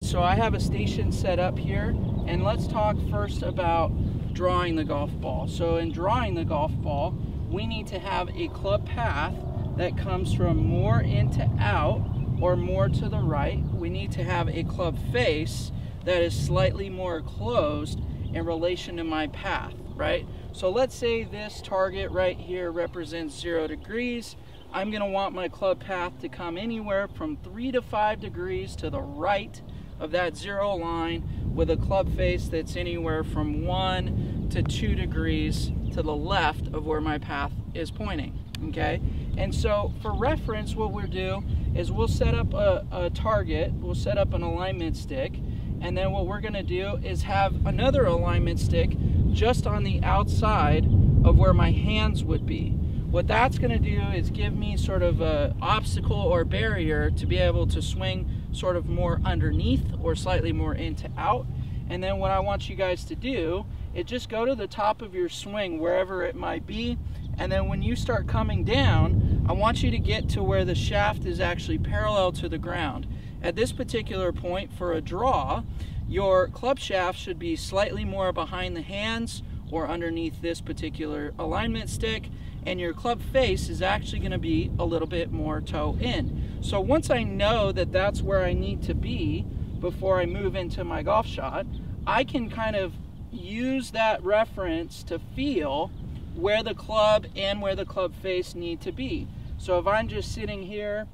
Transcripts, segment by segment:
So I have a station set up here, and let's talk first about drawing the golf ball. So in drawing the golf ball, we need to have a club path that comes from more in to out or more to the right. We need to have a club face that is slightly more closed in relation to my path, right? So let's say this target right here represents 0 degrees. I'm gonna want my club path to come anywhere from 3 to 5 degrees to the right of that 0 line, with a club face that's anywhere from 1 to 2 degrees to the left of where my path is pointing, okay? And so for reference, what we'll do is we'll set up a target, we'll set up an alignment stick, and then what we're gonna do is have another alignment stick just on the outside of where my hands would be. What that's gonna do is give me sort of an obstacle or barrier to be able to swing sort of more underneath or slightly more in to out. And then what I want you guys to do is just go to the top of your swing, wherever it might be, and then when you start coming down, I want you to get to where the shaft is actually parallel to the ground. At this particular point, for a draw, your club shaft should be slightly more behind the hands or underneath this particular alignment stick, and your club face is actually going to be a little bit more toe in. So once I know that that's where I need to be before I move into my golf shot, I can kind of use that reference to feel where the club and where the club face need to be. So if I'm just sitting here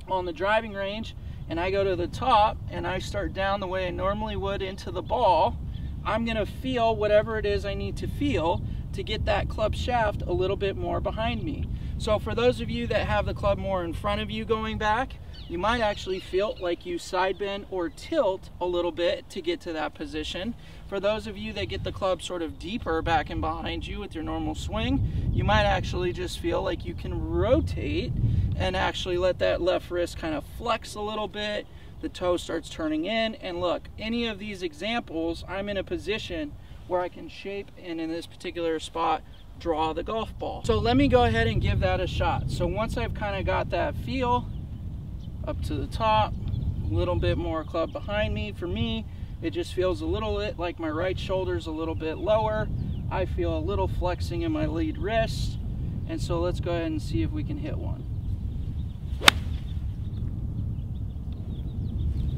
on the driving range and I go to the top and I start down the way I normally would into the ball, I'm gonna feel whatever it is I need to feel to get that club shaft a little bit more behind me. So for those of you that have the club more in front of you going back, you might actually feel like you side bend or tilt a little bit to get to that position. For those of you that get the club sort of deeper back and behind you with your normal swing, you might actually just feel like you can rotate and actually let that left wrist kind of flex a little bit. The toe starts turning in, and look, any of these examples, I'm in a position where I can shape and in this particular spot draw the golf ball. So let me go ahead and give that a shot. So once I've kind of got that feel up to the top, a little bit more club behind me, for me it just feels a little bit like my right shoulder's a little bit lower. I feel a little flexing in my lead wrist, and so let's go ahead and see if we can hit one.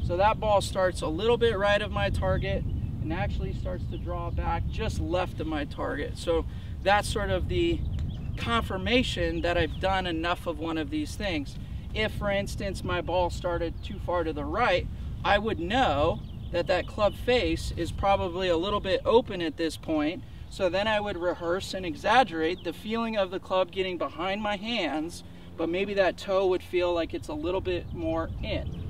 So that ball starts a little bit right of my target and actually starts to draw back just left of my target. So that's sort of the confirmation that I've done enough of one of these things. If, for instance, my ball started too far to the right, I would know that that club face is probably a little bit open at this point. So then I would rehearse and exaggerate the feeling of the club getting behind my hands, but maybe that toe would feel like it's a little bit more in.